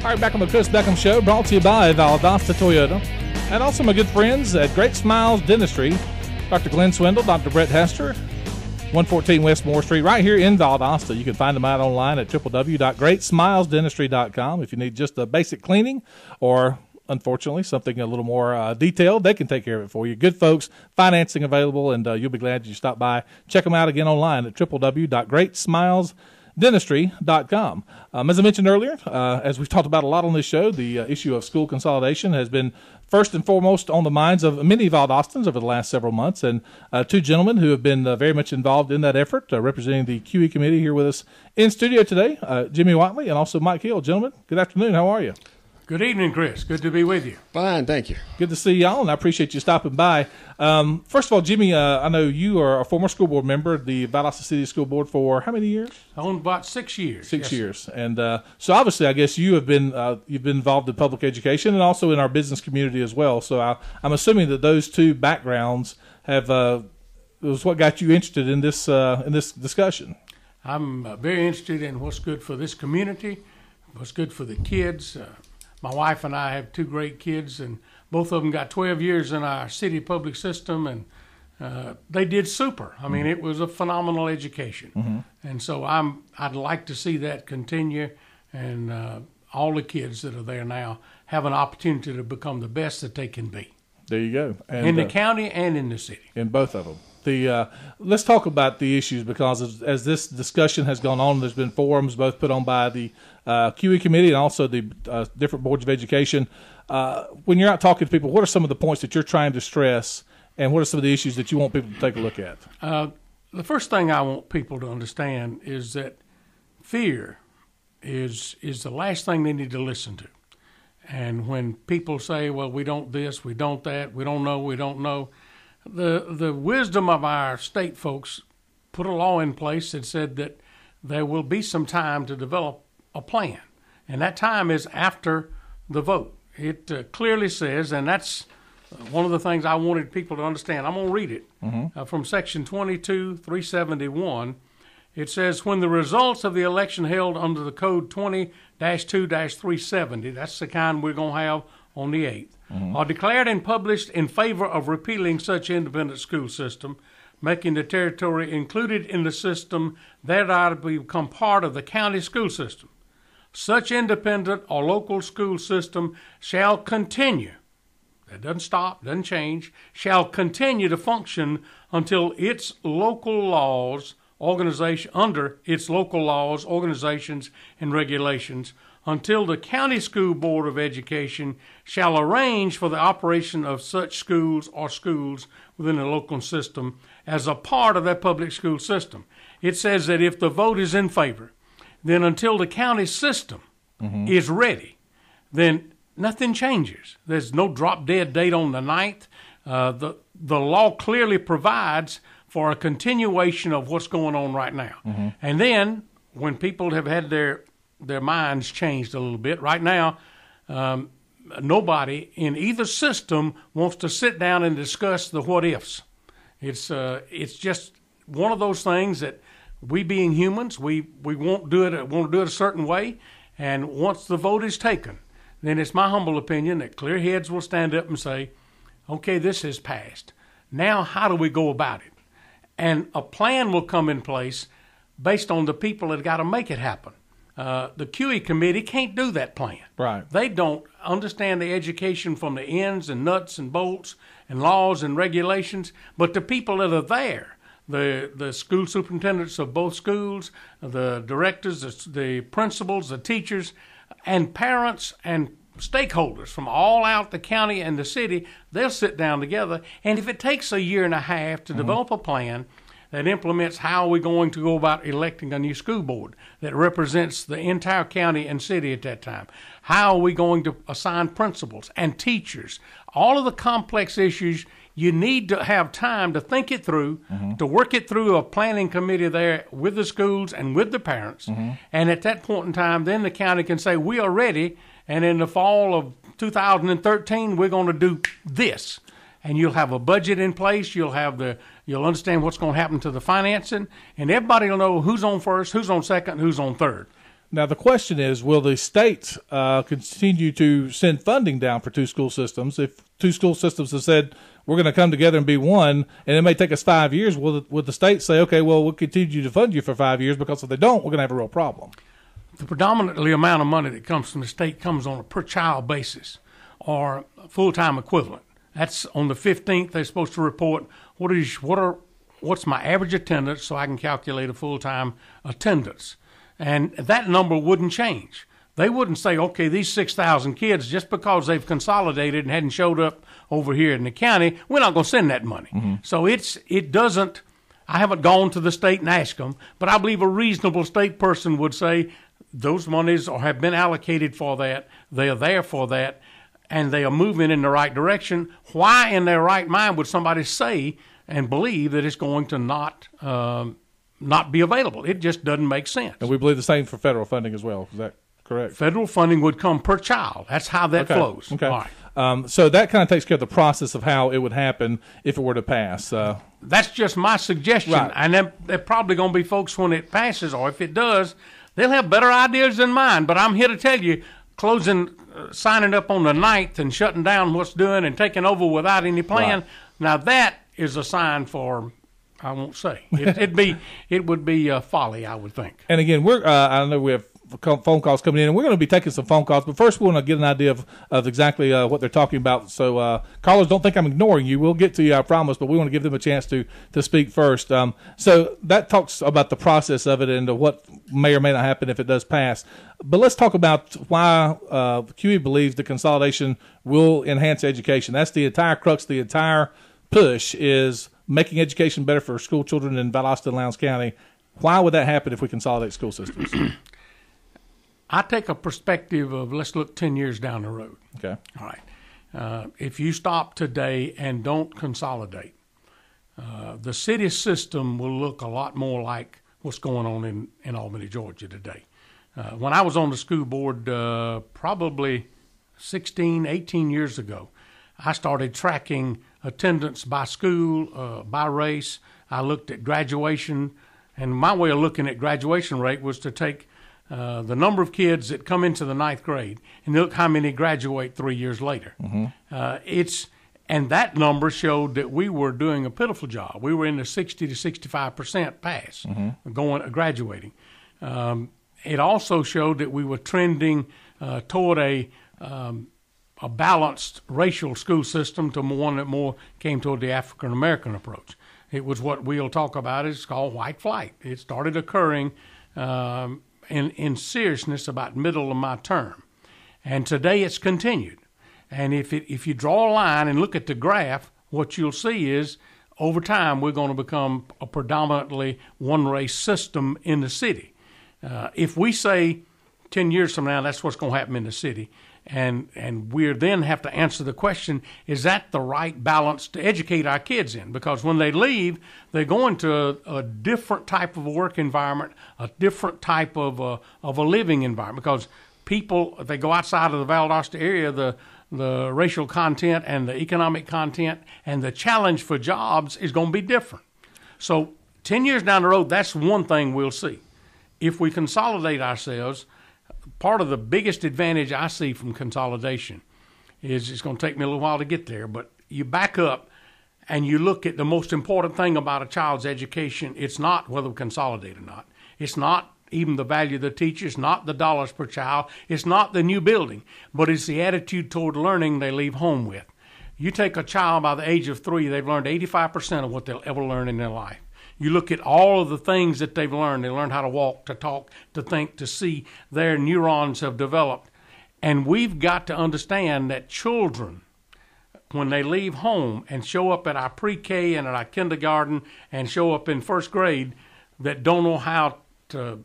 All right, back on the Chris Beckham Show, brought to you by Valdosta Toyota, and also my good friends at Great Smiles Dentistry, Dr. Glenn Swindle, Dr. Brett Hester, 114 West Moore Street, right here in Valdosta. You can find them out online at www.greatsmilesdentistry.com. If you need just a basic cleaning or, unfortunately, something a little more detailed, they can take care of it for you. Good folks, financing available, and you'll be glad you stopped by. Check them out again online at www.greatsmilesdentistry.com. As I mentioned earlier, as we've talked about a lot on this show, the issue of school consolidation has been first and foremost on the minds of many Valdostans over the last several months, and two gentlemen who have been very much involved in that effort, representing the CUEE committee here with us in studio today, Jimmy Watley and also Mike Hill. Gentlemen, good afternoon. How are you? Good evening, Chris. Good to be with you. Fine, thank you. Good to see y'all, and I appreciate you stopping by. First of all, Jimmy, I know you are a former school board member of the Valdosta City School Board for how many years? About 6 years. Six years. And so obviously, I guess you have been you've been involved in public education and also in our business community as well. So I'm assuming that those two backgrounds have was what got you interested in this discussion. I'm very interested in what's good for this community, what's good for the kids. My wife and I have two great kids, and both of them got 12 years in our city public system, and they did super. I mean, it was a phenomenal education. And so I'd like to see that continue, and all the kids that are there now have an opportunity to become the best that they can be. There you go. And, in the county and in the city. In both of them. Let's talk about the issues, because as this discussion has gone on, there's been forums both put on by the CUEE committee and also the different boards of education. When you're out talking to people, what are some of the points that you're trying to stress, and what are some of the issues that you want people to take a look at? The first thing I want people to understand is that fear is the last thing they need to listen to. And when people say, well, we don't this, we don't that, we don't know, the wisdom of our state folks put a law in place that said that there will be some time to develop a plan, and that time is after the vote. It clearly says, and that's one of the things I wanted people to understand. I'm going to read it from Section 22-371. It says, when the results of the election held under the Code 20-2-370, that's the kind we're going to have on the 8th, are declared and published in favor of repealing such independent school system, making the territory included in the system that are to become part of the county school system. Such independent or local school system shall continue, that doesn't stop, doesn't change, shall continue to function until its local laws, under its local laws, organizations, and regulations, until the County School Board of Education shall arrange for the operation of such schools or schools within the local system as a part of that public school system. It says that if the vote is in favor, then until the county system is ready, then nothing changes. There's no drop-dead date on the 9th. The law clearly provides for a continuation of what's going on right now. And then when people have had their minds changed a little bit, right now nobody in either system wants to sit down and discuss the what-ifs. It's just one of those things that we being humans, we want to do it a certain way, and once the vote is taken, then it's my humble opinion that clear heads will stand up and say, okay, this has passed. Now how do we go about it? And a plan will come in place based on the people that got to make it happen. The CUEE committee can't do that plan. Right. They don't understand the education from the ins and nuts and bolts and laws and regulations, but the people that are there, the school superintendents of both schools, the directors, the principals, the teachers, and parents and stakeholders from all out the county and the city, they'll sit down together, and if it takes a year and a half to develop a plan that implements how we're going to go about electing a new school board that represents the entire county and city at that time. How are we going to assign principals and teachers? All of the complex issues, you need to have time to think it through, to work it through a planning committee there with the schools and with the parents. And at that point in time, then the county can say, we are ready, and in the fall of 2013, we're going to do this. And you'll have a budget in place. You'll understand what's going to happen to the financing, and everybody will know who's on first, who's on second, who's on third. Now, the question is, will the state continue to send funding down for two school systems? If two school systems have said, we're going to come together and be one, and it may take us 5 years, would the state say, okay, well, we'll continue to fund you for 5 years, because if they don't, we're going to have a real problem? The predominantly amount of money that comes from the state comes on a per-child basis or full-time equivalent. That's on the 15th. They're supposed to report what's my average attendance so I can calculate a full-time attendance. And that number wouldn't change. They wouldn't say, okay, these 6,000 kids, just because they've consolidated and hadn't showed up over here in the county, we're not going to send that money. Mm-hmm. So it doesn't, I haven't gone to the state and asked them, but I believe a reasonable state person would say those monies have been allocated for that, they are there for that, and they are moving in the right direction. Why in their right mind would somebody say and believe that it's going to not be available? It just doesn't make sense. And we believe the same for federal funding as well. Is that correct? Federal funding would come per child. That's how that flows. Okay. All right. So that kind of takes care of the process of how it would happen if it were to pass. That's just my suggestion. Right. And there probably going to be folks when it passes, or if it does, they'll have better ideas than mine. But I'm here to tell you, signing up on the 9th and shutting down what's doing and taking over without any plan, right. Now that is a sign for, I won't say. It would be folly, I would think. And again, I know we have phone calls coming in, and we're going to be taking some phone calls. But first, we want to get an idea of exactly what they're talking about. So, callers, don't think I'm ignoring you. We'll get to you, I promise. But we want to give them a chance to speak first. So that talks about the process of it and what may or may not happen if it does pass. But let's talk about why CUEE believes the consolidation will enhance education. That's the entire crux, the entire push is making education better for school children in Valdosta and Lowndes County. Why would that happen if we consolidate school systems? I take a perspective of, let's look 10 years down the road. Okay. All right. If you stop today and don't consolidate, the city system will look a lot more like what's going on in Albany, Georgia today. When I was on the school board probably 16, 18 years ago, I started tracking attendance by school, by race. I looked at graduation, and my way of looking at graduation rate was to take the number of kids that come into the 9th grade and look how many graduate 3 years later. Mm-hmm. And that number showed that we were doing a pitiful job. We were in the 60 to 65% pass, mm-hmm. Graduating. It also showed that we were trending toward a balanced racial school system to one that more came toward the African American approach. It was what we'll talk about. It's called white flight. It started occurring in seriousness about middle of my term, and today it's continued. And if you draw a line and look at the graph, what you'll see is over time we're going to become a predominantly one race system in the city. If we say 10 years from now that's what's going to happen in the city, and we then have to answer the question, is that the right balance to educate our kids in? Because when they leave, they go into a different type of work environment, a different type of a living environment. Because people, if they go outside of the Valdosta area, the racial content and the economic content and the challenge for jobs is going to be different. So 10 years down the road, that's one thing we'll see. If we consolidate ourselves, part of the biggest advantage I see from consolidation is, it's going to take me a little while to get there, but you back up and you look at the most important thing about a child's education. It's not whether we consolidate or not. It's not even the value of the teacher. It's not the dollars per child. It's not the new building, but it's the attitude toward learning they leave home with. You take a child by the age of 3, they've learned 85% of what they'll ever learn in their life. You look at all of the things that they've learned. They learned how to walk, to talk, to think, to see. Their neurons have developed. And we've got to understand that children, when they leave home and show up at our pre-K and at our kindergarten and show up in first grade, that don't know how to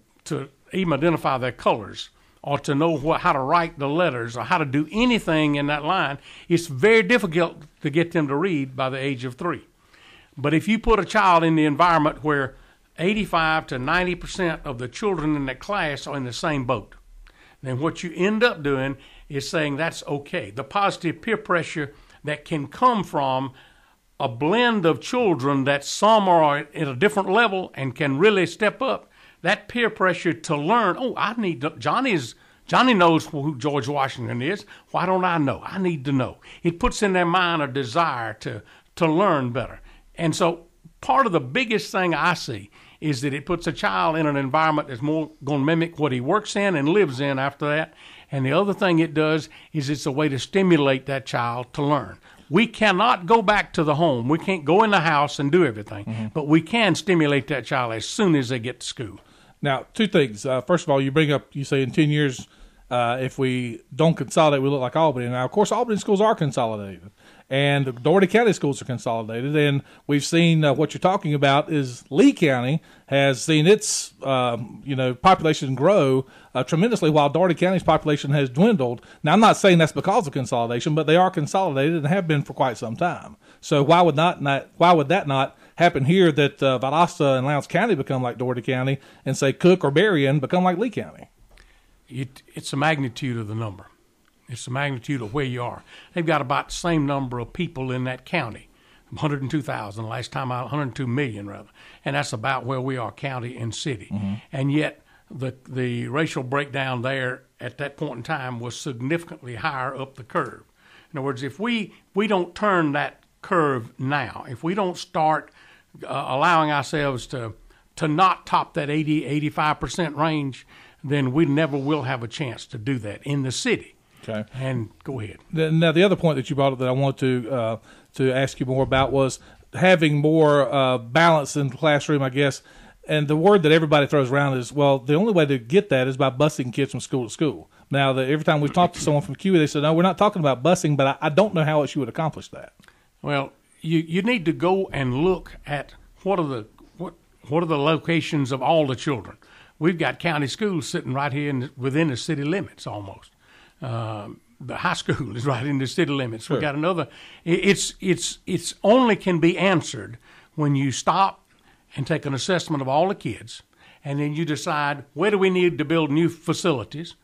even identify their colors or to know how to write the letters or how to do anything in that line, it's very difficult to get them to read by the age of 3. But if you put a child in the environment where 85 to 90% of the children in that class are in the same boat, then what you end up doing is saying that's okay. The positive peer pressure that can come from a blend of children that some are at a different level and can really step up, that peer pressure to learn. Oh, Johnny knows who George Washington is. Why don't I know? I need to know. It puts in their mind a desire to learn better. And so part of the biggest thing I see is that it puts a child in an environment that's more going to mimic what he works in and lives in after that. And the other thing it does is it's a way to stimulate that child to learn. We cannot go back to the home. We can't go in the house and do everything, but we can stimulate that child as soon as they get to school. Now, two things. First of all, you say in 10 years, if we don't consolidate, we look like Albany. Now, of course, Albany schools are consolidated, and the Dougherty County schools are consolidated, and we've seen what you're talking about is Lee County has seen its population grow tremendously, while Dougherty County's population has dwindled. Now, I'm not saying that's because of consolidation, but they are consolidated and have been for quite some time. So why would that not happen here, that Valdosta and Lowndes County become like Dougherty County, and say Cook or Berrien become like Lee County? It's the magnitude of the number. It's the magnitude of where you are. They've got about the same number of people in that county, 102,000 last time out, 102 million rather, and that's about where we are, county and city. And yet the racial breakdown there at that point in time was significantly higher up the curve. In other words, if we don't turn that curve now, if we don't start allowing ourselves to not top that 80-85% range, then we never will have a chance to do that in the city. Okay. And go ahead. Now, the other point that you brought up that I wanted to ask you more about was having more balance in the classroom, I guess. And the word that everybody throws around is, well, the only way to get that is by busing kids from school to school. Now, every time we've talked to someone from CUEE, they said, no, we're not talking about busing, but I don't know how else you would accomplish that. Well, you need to go and look at what are the locations of all the children. We've got county schools sitting right here within the city limits almost. The high school is right in the city limits. Sure. We got another. It's only can be answered when you stop and take an assessment of all the kids, and then you decide where do we need to build new facilities,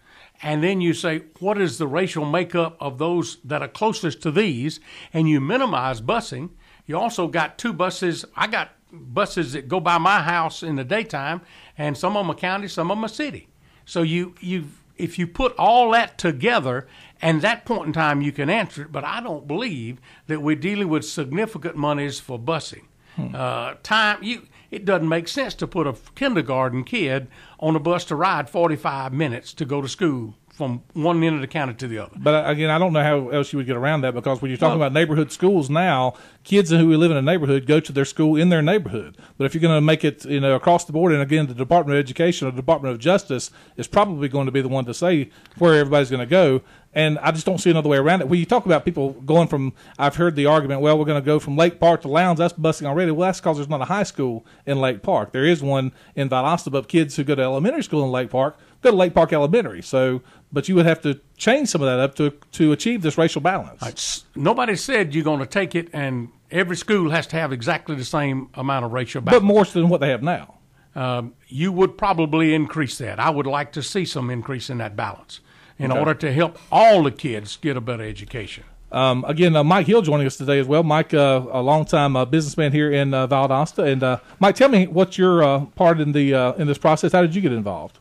and then you say what is the racial makeup of those that are closest to these, and you minimize busing. You also got two buses. I got buses that go by my house in the daytime, and some of them are county, some of them are city. So if you put all that together, and that point in time you can answer it, but I don't believe that we're dealing with significant monies for busing. It doesn't make sense to put a kindergarten kid on a bus to ride 45 minutes to go to school from one end of the county to the other. But again, I don't know how else you would get around that, because when you're talking about neighborhood schools now, kids who live in a neighborhood go to their school in their neighborhood. But if you're going to make it across the board, and again, the Department of Education or the Department of Justice is probably going to be the one to say where everybody's going to go. And I just don't see another way around it. When you talk about people going from, I've heard the argument, well, we're going to go from Lake Park to Lowndes, that's busing already. Well, that's because there's not a high school in Lake Park. There is one in Valdosta, but kids who go to elementary school in Lake Park go to Lake Park Elementary. So, but you would have to change some of that up to achieve this racial balance. Nobody said you're going to take it and every school has to have exactly the same amount of racial balance. But more than what they have now. You would probably increase that. I would like to see some increase in that balance in order to help all the kids get a better education. Again, Mike Hill joining us today as well. Mike, a longtime businessman here in Valdosta. And Mike, tell me what's your part in this process. How did you get involved?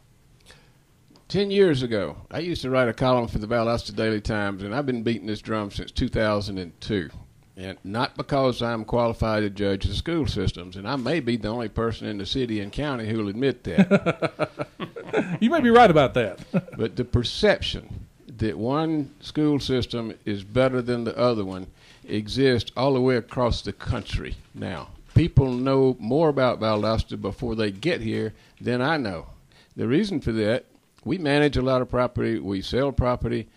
10 years ago, I used to write a column for the Valdosta Daily Times, and I've been beating this drum since 2002. And not because I'm qualified to judge the school systems, and I may be the only person in the city and county who will admit that. You may be right about that. But the perception that one school system is better than the other one exists all the way across the country now. People know more about Valdosta before they get here than I know. The reason for that, we manage a lot of property, we sell property.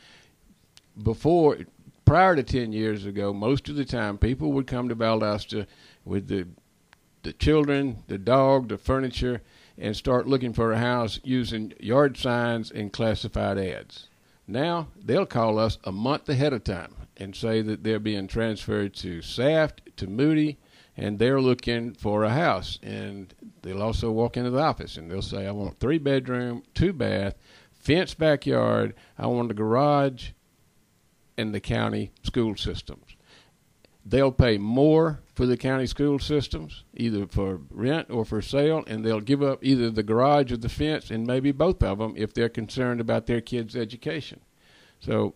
Prior to 10 years ago, most of the time people would come to Valdosta with the children, the dog, the furniture, and start looking for a house using yard signs and classified ads. Now they'll call us a month ahead of time and say that they're being transferred to Saft, to Moody, and they're looking for a house. And they'll also walk into the office and they'll say, I want 3-bedroom, 2-bath, fenced backyard, I want a garage, and the county school systems. they'll pay more for the county school systems, either for rent or for sale, and they'll give up either the garage or the fence, and maybe both of them if they're concerned about their kids' education. So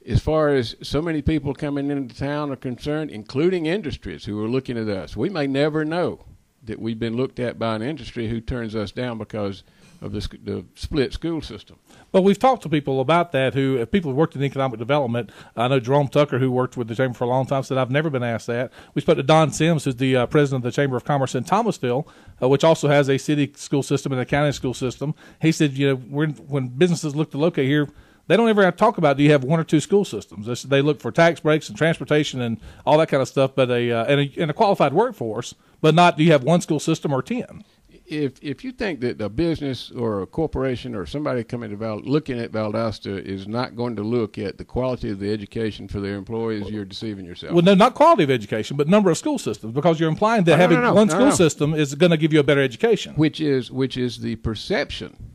as far as so many people coming into town are concerned, including industries who are looking at us, we may never know that we've been looked at by an industry who turns us down because of the split school system. But we've talked to people about that if people who worked in economic development. I know Jerome Tucker, who worked with the Chamber for a long time, said, I've never been asked that. We spoke to Don Sims, who's the president of the Chamber of Commerce in Thomasville, which also has a city school system and a county school system. He said, when businesses look to locate here, they don't ever have to talk about, do you have one or two school systems? They look for tax breaks and transportation and all that kind of stuff, but and a qualified workforce, but not do you have one school system or 10. If you think that a business or a corporation or somebody coming to looking at Valdosta is not going to look at the quality of the education for their employees, you're deceiving yourself. Well, no, not quality of education, but number of school systems, because you're implying that having one school system is going to give you a better education. Which is the perception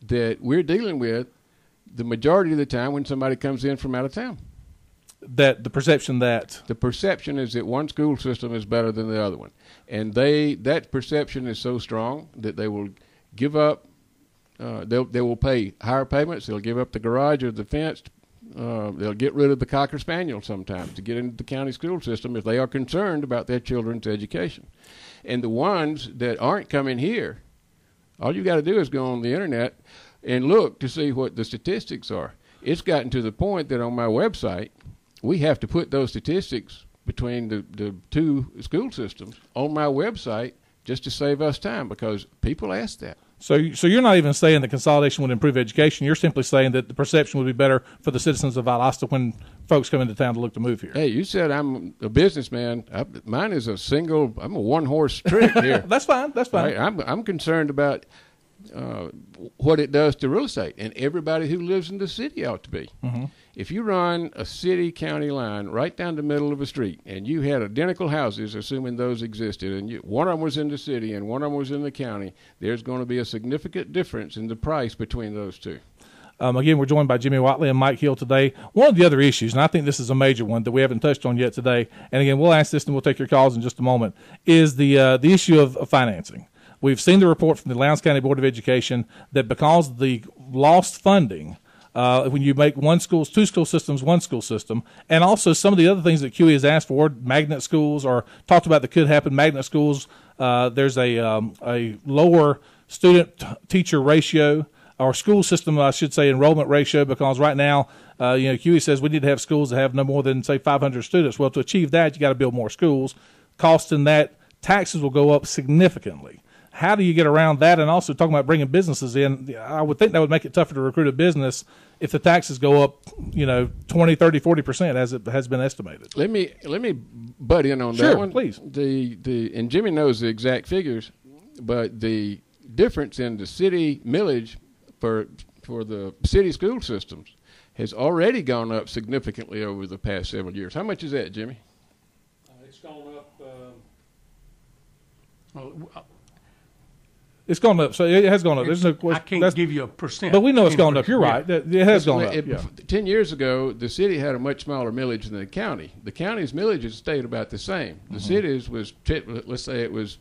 that we're dealing with the majority of the time when somebody comes in from out of town. The perception is that one school system is better than the other one, and that perception is so strong that they will give up. They will pay higher payments. They'll give up the garage or the fence. They'll get rid of the Cocker Spaniel sometimes to get into the county school system if they are concerned about their children's education. And the ones that aren't coming here, all you got to do is go on the internet and look to see what the statistics are. It's gotten to the point that on my website, we have to put those statistics between the two school systems on my website just to save us time, because people ask that. So you're not even saying that consolidation would improve education. You're simply saying that the perception would be better for the citizens of Valdosta when folks come into town to look to move here. Hey, you said I'm a businessman. Mine is I'm a one-horse trick here. That's fine. Right? I'm concerned about what it does to real estate, and everybody who lives in the city ought to be. Mm-hmm. If you run a city-county line right down the middle of a street, and you had identical houses, assuming those existed, and one of them was in the city and one of them was in the county, there's going to be a significant difference in the price between those two. Again, we're joined by Jimmy Watley and Mike Hill today. One of the other issues, and I think this is a major one that we haven't touched on yet today, and again, we'll ask this and we'll take your calls in just a moment, is the issue of financing. We've seen the report from the Lowndes County Board of Education that because of the lost funding, when you make two school systems, one school system, and also some of the other things that CUEE has asked for, magnet schools, or talked about that could happen, magnet schools, there's a lower student-teacher ratio, or school system, I should say, enrollment ratio, because right now, CUEE says we need to have schools that have no more than, say, 500 students. Well, to achieve that, you got to build more schools. Cost in that, taxes will go up significantly. How do you get around that? And also talking about bringing businesses in, I would think that would make it tougher to recruit a business if the taxes go up, 20, 30, 40%, as it has been estimated. Let me butt in on that one. Sure, please. And Jimmy knows the exact figures, but the difference in the city millage for the city school systems has already gone up significantly over the past several years. How much is that, Jimmy? It's gone up. It's gone up, so it has gone up. There's no question. I can't give you a percent. But we know it's gone up. You're right. It has gone up. 10 years ago, the city had a much smaller millage than the county. The county's millage has stayed about the same. The city's was, let's say it was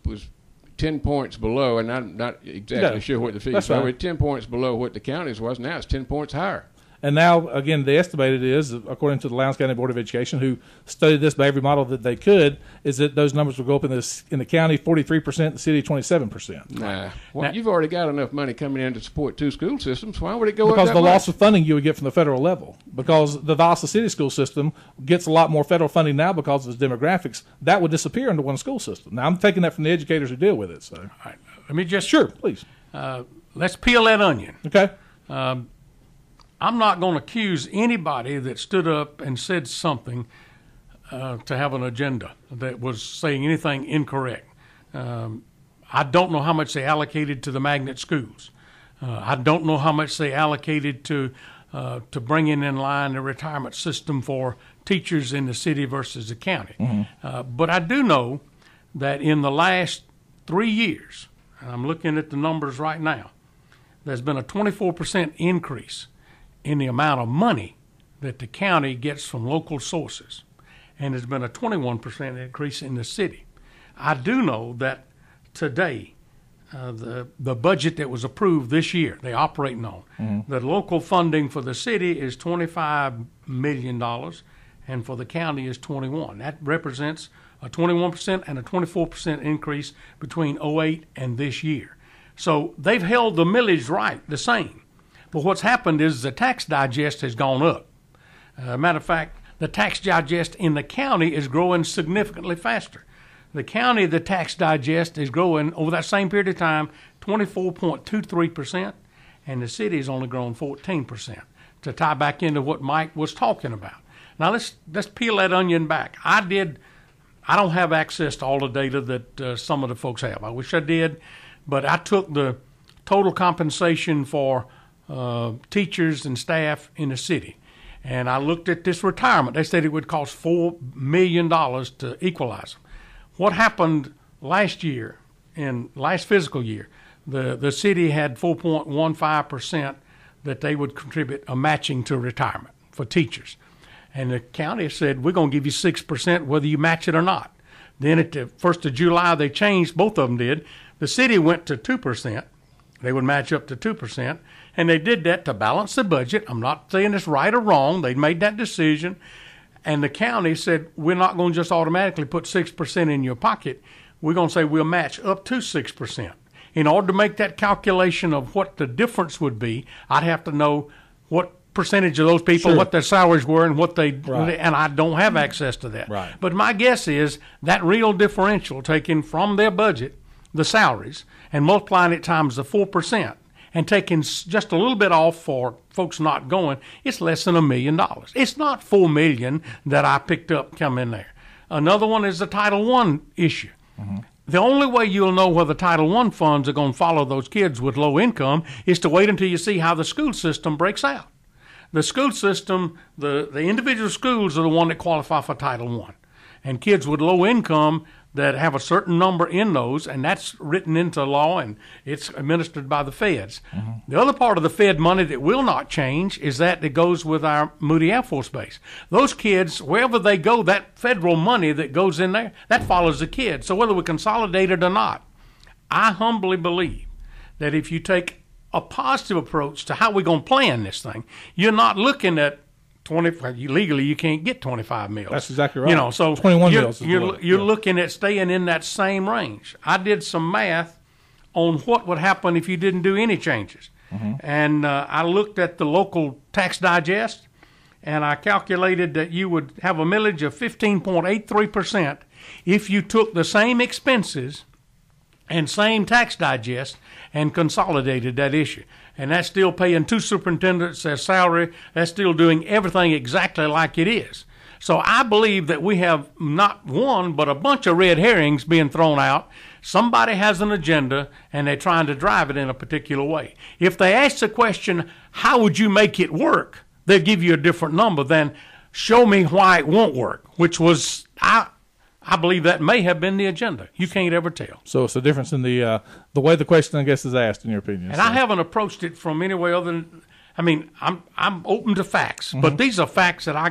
10 points below, and I'm not exactly sure what the figures were. Right. 10 points below what the county's was. Now it's 10 points higher. And now, again, the estimated is, according to the Lowndes County Board of Education, who studied this by every model that they could, is that those numbers will go up in the county 43%, the city 27%. Nah. Well, you've already got enough money coming in to support two school systems. Why would it go up that Because the much? loss of funding you would get from the federal level. Because the Valdosta City school system gets a lot more federal funding now because of its demographics. That would disappear into one school system. Now, I'm taking that from the educators who deal with it. So, all right. Let me just... Sure, please. Let's peel that onion. Okay. I'm not going to accuse anybody that stood up and said something to have an agenda that was saying anything incorrect. I don't know how much they allocated to the magnet schools. I don't know how much they allocated to bringing in line the retirement system for teachers in the city versus the county. Mm-hmm. But I do know that in the last 3 years, and I'm looking at the numbers right now, there's been a 24% increase in the amount of money that the county gets from local sources. and there's been a 21% increase in the city. I do know that today, the budget that was approved this year, they operating on, the local funding for the city is $25 million, and for the county is 21. That represents a 21% and a 24% increase between '08 and this year. So they've held the millage right the same. But what's happened is the tax digest has gone up. Matter of fact, the tax digest in the county is growing significantly faster. The county, the tax digest is growing over that same period of time 24.23%, and the city has only grown 14%, to tie back into what Mike was talking about. Now let's peel that onion back. I don't have access to all the data that some of the folks have. I wish I did, but I took the total compensation for teachers and staff in the city, and I looked at this retirement. They said it would cost $4 million to equalize them. What happened last year, in last fiscal year, the city had 4.15% that they would contribute a matching to retirement for teachers. And the county said, we're going to give you 6% whether you match it or not. Then at the 1st of July, they changed, both of them did. The city went to 2%. They would match up to 2%. And they did that to balance the budget. I'm not saying it's right or wrong. They made that decision. And the county said, we're not going to just automatically put 6% in your pocket. We're going to say we'll match up to 6%. In order to make that calculation of what the difference would be, I'd have to know what percentage of those people, what their salaries were, and what they, and I don't have access to that. Right. But my guess is that real differential taken from their budget, the salaries, and multiplying it times the 4%, and taking just a little bit off for folks not going, it's less than $1 million. It's not $4 million that I picked up coming there. Another one is the Title I issue. The only way you'll know whether Title I funds are going to follow those kids with low income is to wait until you see how the school system breaks out. The school system, the individual schools are the one that qualify for Title I. And kids with low income that have a certain number in those, and that's written into law, and it's administered by the feds. The other part of the Fed money that will not change is that goes with our Moody Air Force Base. Those kids, wherever they go, that federal money that goes in there, that follows the kids. So whether we consolidate it or not, I humbly believe that if you take a positive approach to how we're going to plan this thing, you're not looking at legally you can't get 25 mils. That's exactly right. You know, so 21 mils. You're looking at staying in that same range. I did some math on what would happen if you didn't do any changes, and I looked at the local tax digest, and I calculated that you would have a millage of 15.83% if you took the same expenses and same tax digest and consolidated that issue. And that's still paying 2 superintendents their salary. That's still doing everything exactly like it is. So I believe that we have not one, but a bunch of red herrings being thrown out. Somebody has an agenda, and they're trying to drive it in a particular way. If they ask the question, how would you make it work? They'll give you a different number than show me why it won't work, which was, I believe that may have been the agenda. You can't ever tell. So it's a difference in the way the question, I guess, is asked, in your opinion. And I haven't approached it from any way other than, I mean, I'm open to facts, but these are facts that I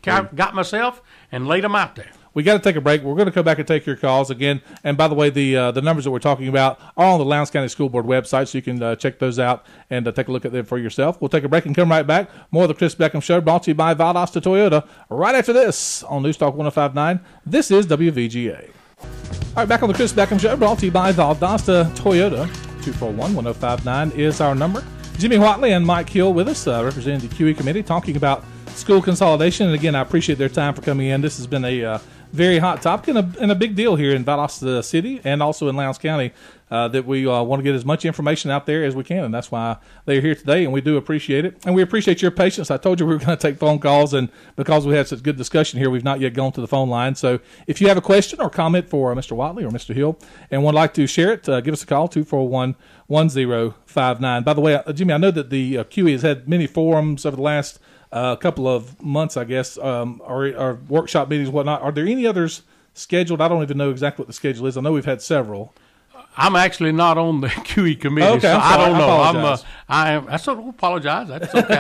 got myself and laid them out there. We got to take a break. We're going to come back and take your calls again. And by the way, the numbers that we're talking about are on the Lowndes County School Board website, so you can check those out and take a look at them for yourself. We'll take a break and come right back. More of the Chris Beckham Show, brought to you by Valdosta Toyota, right after this on News Talk 105.9. This is WVGA. All right, back on the Chris Beckham Show, brought to you by Valdosta Toyota. 241-1059 is our number. Jimmy Whatley and Mike Hill with us, representing the CUEE committee, talking about school consolidation. And again, I appreciate their time for coming in. This has been a very hot topic and a big deal here in Valdosta City and also in Lowndes County, that we want to get as much information out there as we can, and that's why they're here today, and we do appreciate it. And we appreciate your patience. I told you we were going to take phone calls, and because we had such good discussion here, we've not yet gone to the phone line. So if you have a question or comment for Mr. Whatley or Mr. Hill and would like to share it, give us a call, 241-1059. By the way, Jimmy, I know that the CUEE has had many forums over the last couple of months, I guess, or workshop meetings and whatnot. Are there any others scheduled? I don't even know exactly what the schedule is. I know we've had several. I'm actually not on the CUEE committee, Okay, so I don't know. I apologize. That's okay.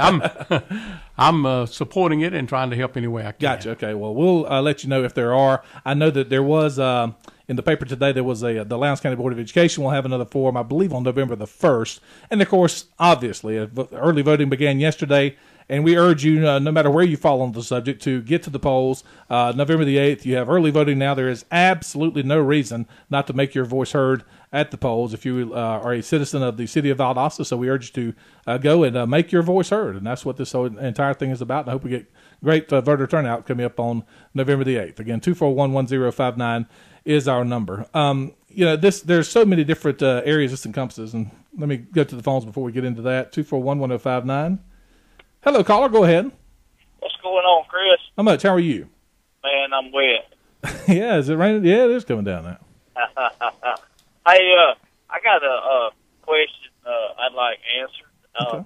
I'm supporting it and trying to help any way I can. Gotcha. Okay. Well, we'll let you know if there are. I know that there was in the paper today. There was the Lowndes County Board of Education will have another forum, I believe, on November the 1st. And of course, obviously, early voting began yesterday. And we urge you, no matter where you fall on the subject, to get to the polls. November the 8th, you have early voting now. There is absolutely no reason not to make your voice heard at the polls if you are a citizen of the city of Valdosta. So we urge you to go and make your voice heard. And that's what this whole entire thing is about. And I hope we get great voter turnout coming up on November the 8th. Again, 241-1059 is our number. There's so many different areas this encompasses. And let me go to the phones before we get into that. 241-1059. Hello, caller. Go ahead. What's going on, Chris? How much? How are you? Man, I'm wet. Yeah, is it raining? Yeah, it is coming down now. Hey, I got a question I'd like answered. Okay.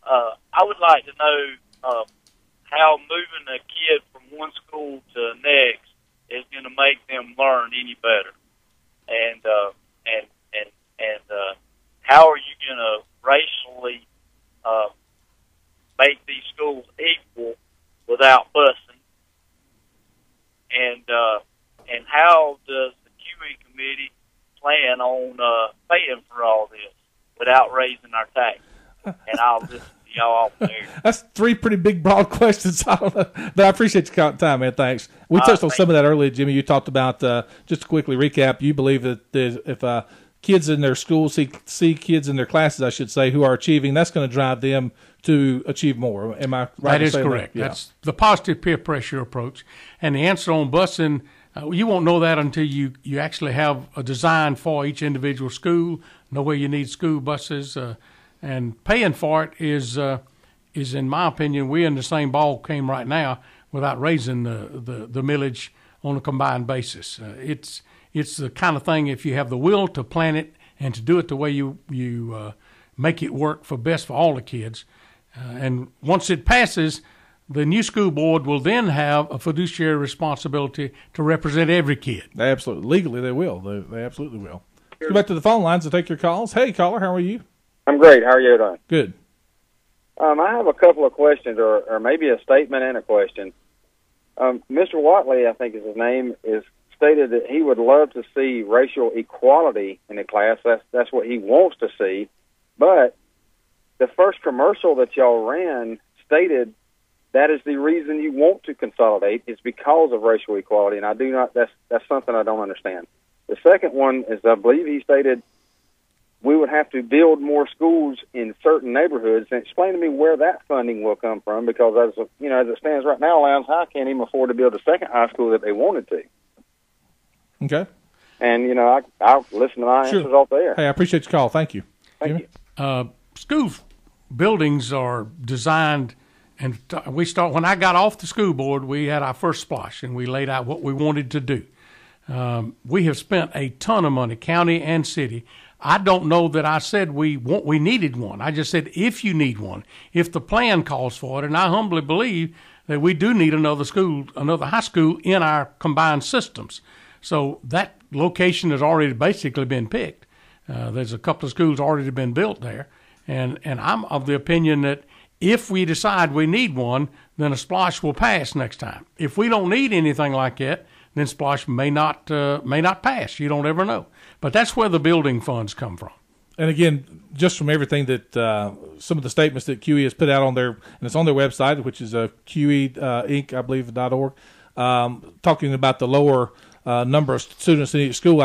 I would like to know how moving a kid from one school to the next is going to make them learn any better, and how are you going to racially make these schools equal without busing, and how does the CUEE committee plan on paying for all this without raising our taxes? And I'll listen to y'all off there. That's three pretty big, broad questions. I don't know, but I appreciate your time, man. Thanks. We touched on some of that earlier, Jimmy. You talked about, just to quickly recap, you believe that if kids in their schools see kids in their classes, I should say, who are achieving, that's going to drive them to achieve more. Am I right? That is correct. That? Yeah. That's the positive peer pressure approach. And the answer on busing, you won't know that until you actually have a design for each individual school, know where you need school buses, and paying for it is, in my opinion, we're in the same ball game right now without raising the millage on a combined basis. It's the kind of thing, if you have the will to plan it and to do it the way you make it work for best for all the kids. And once it passes, the new school board will then have a fiduciary responsibility to represent every kid. Absolutely. Legally, they will. They absolutely will. Let's go back to the phone lines to take your calls. Hey, caller, how are you? I'm great. How are you doing? Good. I have a couple of questions, or maybe a statement and a question. Mr. Watley, I think is his name, is stated that he would love to see racial equality in the class. That's what he wants to see. But the first commercial that y'all ran stated that is the reason you want to consolidate is because of racial equality, and I do not. That's something I don't understand. The second one is, I believe he stated we would have to build more schools in certain neighborhoods. And explain to me where that funding will come from, because as it stands right now, Lowndes High can't even afford to build a second high school that they wanted to. Okay. And I'll listen to my answers off there. Hey, I appreciate your call. Thank you. Thank you. School buildings are designed, and when I got off the school board, we had our first splosh, and we laid out what we wanted to do. We have spent a ton of money, county and city. I don't know that I said we needed one. I just said if you need one, if the plan calls for it, and I humbly believe that we do need another high school in our combined systems. So that location has already basically been picked. There's a couple of schools already been built there, and I'm of the opinion that if we decide we need one, then a splosh will pass next time. If we don't need anything like that, then splosh may not pass. You don't ever know. But that's where the building funds come from. And again, just from everything that some of the statements that CUEE has put out on their, and it's on their website, which is CUEE Inc., I believe, .org, talking about the lower number of students in each school.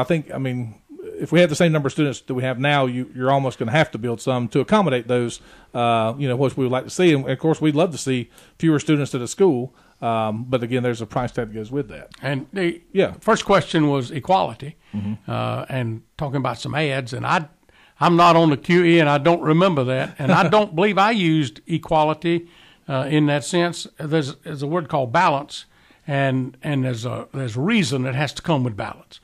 If we have the same number of students that we have now, you're almost going to have to build some to accommodate those, what we would like to see. And, of course, we'd love to see fewer students at a school. But, again, there's a price tag that goes with that. And the first question was equality, and talking about some ads. And I'm not on the CUEE, and I don't remember that. And I don't believe I used equality in that sense. There's a word called balance, and there's a reason that has to come with balance.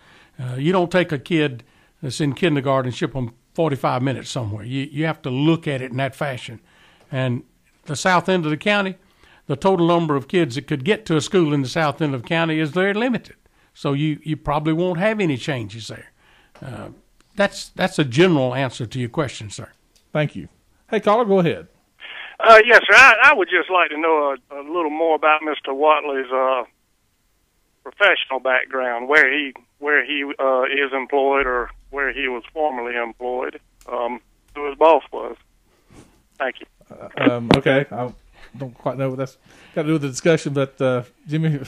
You don't take a kid that's in kindergarten and ship them 45 minutes somewhere. You have to look at it in that fashion. And the south end of the county, the total number of kids that could get to a school in the south end of the county is very limited. So you probably won't have any changes there. that's a general answer to your question, sir. Thank you. Hey, caller, go ahead. Yes, sir. I would just like to know a little more about Mr. Watley's professional background, where he is employed or where he was formerly employed, who his boss was. Thank you. Okay, I don't quite know what that's got to do with the discussion, but Jimmy.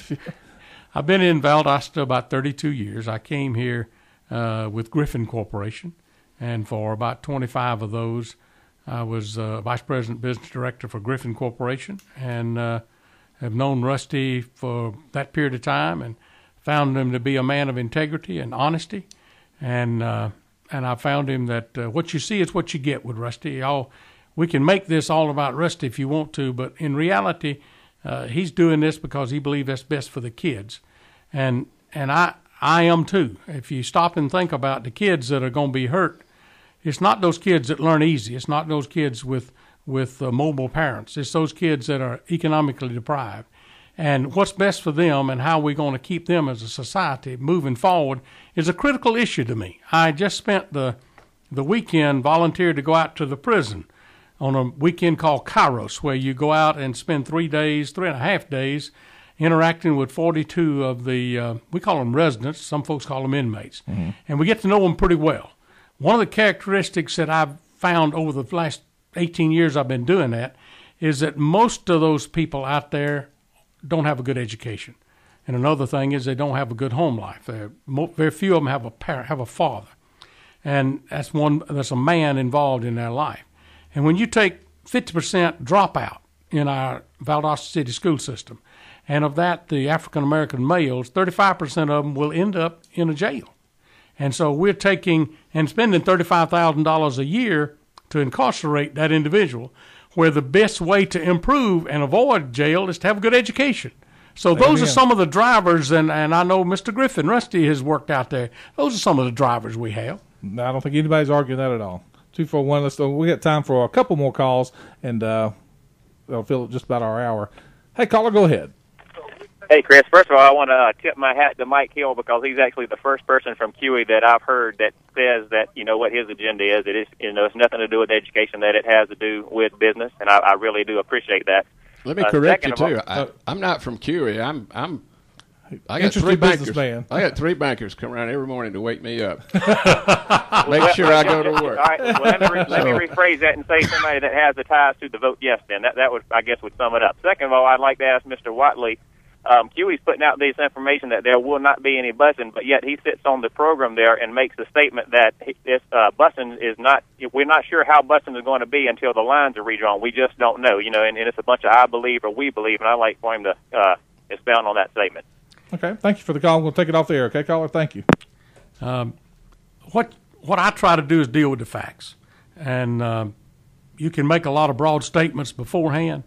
I've been in Valdosta about 32 years. I came here with Griffin Corporation, and for about 25 of those, I was Vice President Business Director for Griffin Corporation, and have known Rusty for that period of time and found him to be a man of integrity and honesty. And I found him that what you see is what you get with Rusty. We can make this all about Rusty if you want to, but in reality, he's doing this because he believes that's best for the kids. And I am too. If you stop and think about the kids that are going to be hurt, it's not those kids that learn easy. It's not those kids with mobile parents. It's those kids that are economically deprived. And what's best for them and how we're going to keep them as a society moving forward is a critical issue to me. I just spent the weekend, volunteered to go out to the prison on a weekend called Kairos, where you go out and spend 3.5 days, interacting with 42 of the, we call them residents, some folks call them inmates. Mm-hmm. And we get to know them pretty well. One of the characteristics that I've found over the last 18 years I've been doing that is that most of those people out there don't have a good education. And another thing is they don't have a good home life. Very few of them have a parent, have a father. And that's a man involved in their life. And when you take 50% dropout in our Valdosta City school system, and of that, the African-American males, 35% of them will end up in a jail. And so we're taking and spending $35,000 a year to incarcerate that individual, where the best way to improve and avoid jail is to have a good education. So those are some of the drivers, and I know Mr. Griffin, Rusty, has worked out there. Those are some of the drivers we have. No, I don't think anybody's arguing that at all. 241, let's go. We got time for a couple more calls, and that'll fill just about our hour. Hey, caller, go ahead. Hey, Chris. First of all, I want to tip my hat to Mike Hill, because he's actually the first person from CUEE that I've heard that says that, what his agenda is. It is, it's nothing to do with education, that it has to do with business, and I really do appreciate that. Let me correct you too. I'm not from CUEE. I got three bankers. I got three bankers come around every morning to wake me up. Make sure I go to work. All right. Well, let me rephrase that and say somebody that has the ties to the vote yes. Then that would, I guess, would sum it up. Second of all, I'd like to ask Mr. Watley. CUEE's putting out this information that there will not be any busing, but yet he sits on the program there and makes a statement that this busing is not. We're not sure how busing is going to be until the lines are redrawn. We just don't know, and it's a bunch of I believe or we believe, and I'd like for him to expound on that statement. Okay, thank you for the call. We'll take it off the air. Okay, caller, thank you. What I try to do is deal with the facts, and you can make a lot of broad statements beforehand.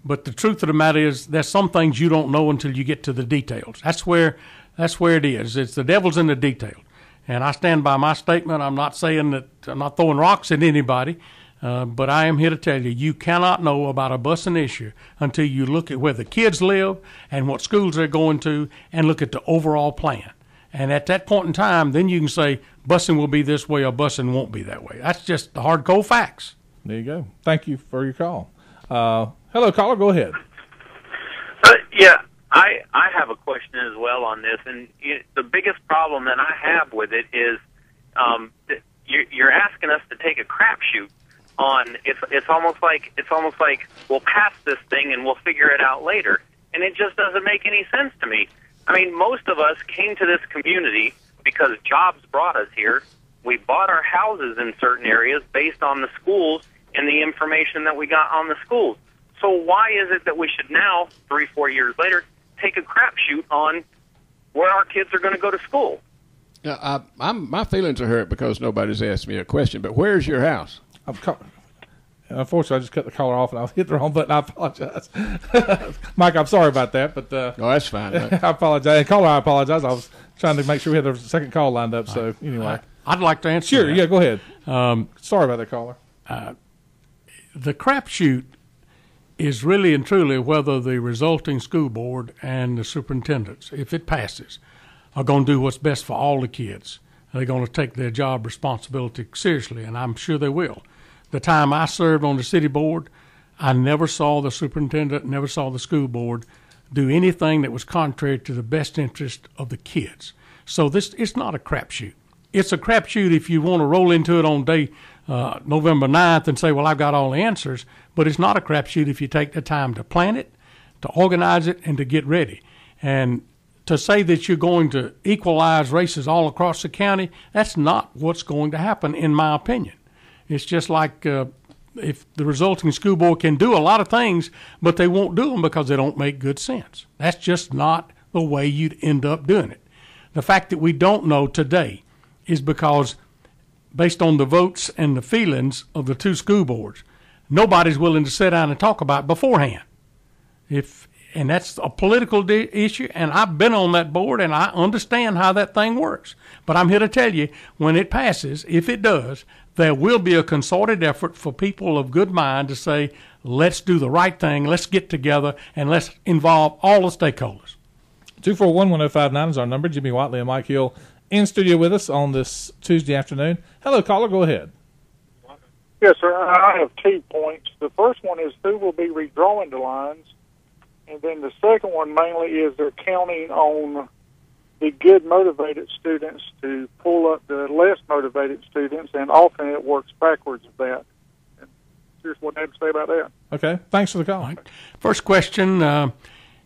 But the truth of the matter is, there's some things you don't know until you get to the details. That's where it is. It's the devil's in the detail. And I stand by my statement. I'm not saying that I'm not throwing rocks at anybody, but I am here to tell you, you cannot know about a busing issue until you look at where the kids live and what schools they're going to, and look at the overall plan. And at that point in time, then you can say busing will be this way or busing won't be that way. That's just the hard cold facts. There you go. Thank you for your call. Hello, caller. Go ahead. Yeah, I have a question as well on this, and the biggest problem that I have with it is you're asking us to take a crapshoot on. It's almost like we'll pass this thing and we'll figure it out later, and it just doesn't make any sense to me. I mean, most of us came to this community because jobs brought us here. We bought our houses in certain areas based on the schools and the information that we got on the schools. So why is it that we should now, 3-4 years later, take a crapshoot on where our kids are going to go to school? My feelings are hurt because nobody's asked me a question, but where's your house? Unfortunately, I just cut the caller off and I hit the wrong button. I apologize. Mike, I'm sorry about that. But no, that's fine. I apologize. And caller, I apologize. I was trying to make sure we had the second call lined up. So anyway. I'd like to answer Sure, that. Yeah, go ahead. Sorry about that, caller. The crapshoot is really and truly whether the resulting school board and the superintendents, if it passes, are going to do what's best for all the kids. they're going to take their job responsibility seriously, and I'm sure they will. The time I served on the city board, I never saw the superintendent, never saw the school board do anything that was contrary to the best interest of the kids. So it's not a crapshoot. It's a crapshoot if you want to roll into it on day November 9th and say, well, I've got all the answers, but it's not a crapshoot if you take the time to plan it, to organize it, and to get ready. And to say that you're going to equalize races all across the county, that's not what's going to happen, in my opinion. It's just like if the resulting school board can do a lot of things, but they won't do them because they don't make good sense. That's just not the way you'd end up doing it. The fact that we don't know today is because, based on the votes and the feelings of the two school boards, nobody's willing to sit down and talk about it beforehand. And that's a political issue, and I've been on that board, and I understand how that thing works. But I'm here to tell you, when it passes, if it does, there will be a concerted effort for people of good mind to say, let's do the right thing, let's get together, and let's involve all the stakeholders. 241-1059 is our number. Jimmy Watley and Mike Hill in studio with us on this Tuesday afternoon. Hello, caller. Go ahead. Yes, sir. I have 2 points. The first one is who will be redrawing the lines. And then the second one mainly is they're counting on the good motivated students to pull up the less motivated students, and often it works backwards of that. And here's what I have to say about that. Okay. Thanks for the call. Right. First question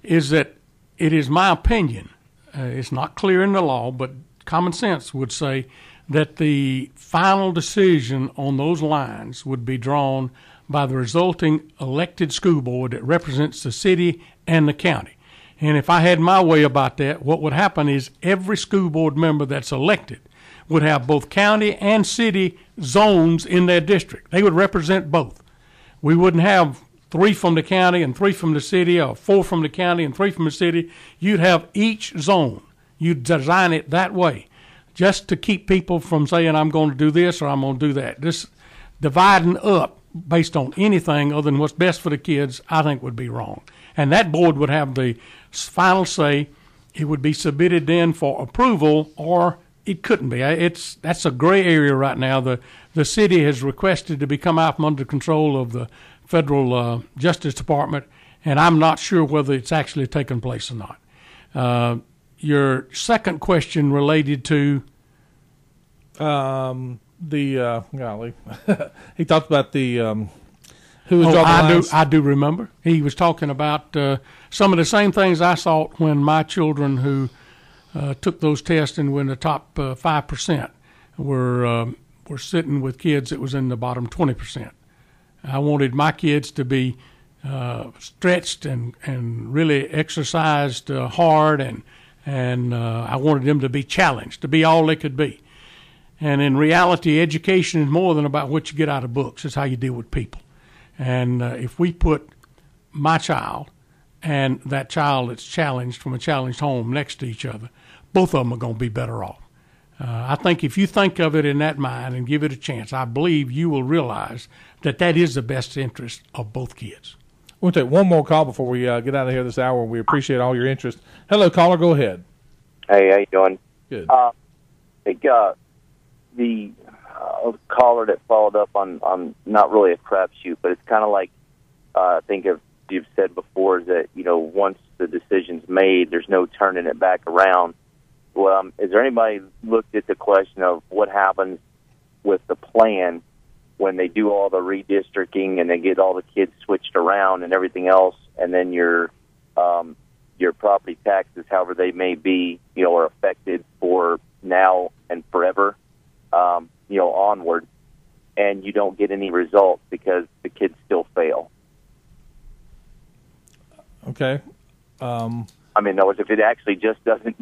is that it is my opinion, it's not clear in the law, but common sense would say that the final decision on those lines would be drawn by the resulting elected school board that represents the city and the county. And if I had my way about that, what would happen is every school board member that's elected would have both county and city zones in their district. They would represent both. We wouldn't have 3 from the county and 3 from the city, or 4 from the county and 3 from the city. You'd have each zone. You'd design it that way, just to keep people from saying, I'm going to do this or I'm going to do that. This dividing up based on anything other than what's best for the kids, I think would be wrong. And that board would have the final say. It would be submitted then for approval, or it couldn't be. That's a gray area right now. The city has requested to become out from under control of the federal Justice Department, and I'm not sure whether it's actually taken place or not. Your second question related to golly, he talked about the who was drawing the lines. I do remember. He was talking about some of the same things I saw when my children who took those tests and were in the top 5% were sitting with kids that was in the bottom 20%. I wanted my kids to be stretched and really exercised hard, and I wanted them to be challenged, to be all they could be. And in reality, education is more than about what you get out of books. It's how you deal with people. And if we put my child and that child that's challenged from a challenged home next to each other, both of them are going to be better off. I think if you think of it in that mind and give it a chance, I believe you will realize that that is the best interest of both kids. We'll take one more call before we get out of here this hour. We appreciate all your interest. Hello, caller. Go ahead. Hey, how you doing? Good. I think the caller that followed up on not really a crapshoot, but it's kind of like I think you've said before, is that, once the decision's made, there's no turning it back around. Well, is there anybody looked at the question of what happens with the plan when they do all the redistricting and they get all the kids switched around and everything else, and then your property taxes, however they may be, are affected for now and forever, onward, and you don't get any results because the kids still fail? Okay. I mean, in other words, if it actually just doesn't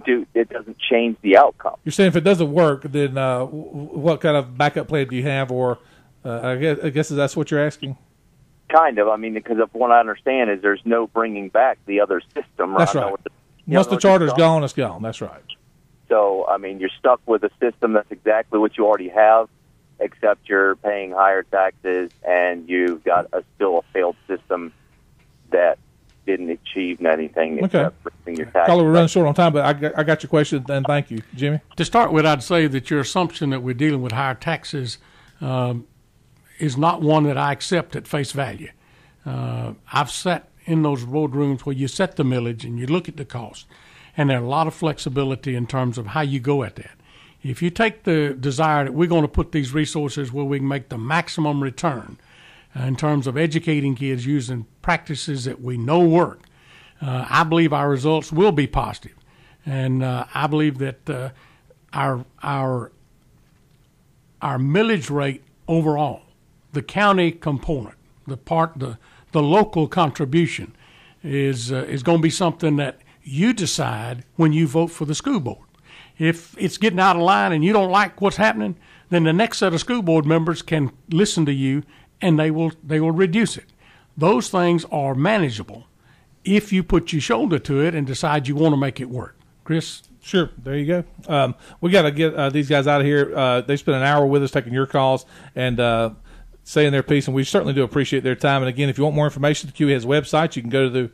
change the outcome. You're saying if it doesn't work, then what kind of backup plan do you have, or I guess that's what you're asking? Kind of. I mean, because of what I understand is there's no bringing back the other system. That's right. Once the charter's gone, it's gone. That's right. So, I mean, you're stuck with a system that's exactly what you already have, except you're paying higher taxes, and you've got still a failed system that didn't achieve anything Okay. except raising your taxes. Carla, we're running short on time, but I got your question, and thank you. Jimmy? To start with, I'd say that your assumption that we're dealing with higher taxes is not one that I accept at face value. I've sat in those boardrooms where you set the millage and you look at the cost, and there's a lot of flexibility in terms of how you go at that. If you take the desire that we're going to put these resources where we can make the maximum return in terms of educating kids using practices that we know work, I believe our results will be positive. And I believe that our millage rate overall, the county component, the local contribution is going to be something that you decide when you vote for the school board. If it's getting out of line and you don't like what's happening, then the next set of school board members can listen to you and they will reduce it. Those things are manageable if you put your shoulder to it and decide you want to make it work. Chris? Sure. There you go. We got to get these guys out of here. They spent an hour with us taking your calls and saying their piece, and we certainly do appreciate their time. And again, if you want more information, the CUEE has a website. You can go to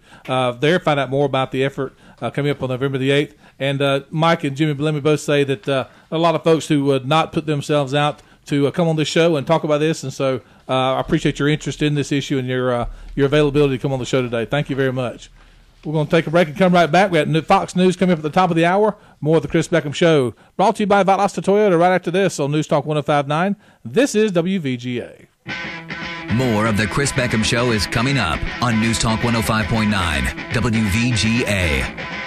there, find out more about the effort coming up on November the 8th. And Mike and Jimmy, let me both say that a lot of folks who would not put themselves out to come on this show and talk about this, and so I appreciate your interest in this issue and your availability to come on the show today. Thank you very much. We're going to take a break and come right back. We got Fox News coming up at the top of the hour. More of the Chris Beckham Show. Brought to you by Valdosta Toyota right after this on News Talk 105.9. This is WVGA. More of the Chris Beckham Show is coming up on News Talk 105.9 WVGA.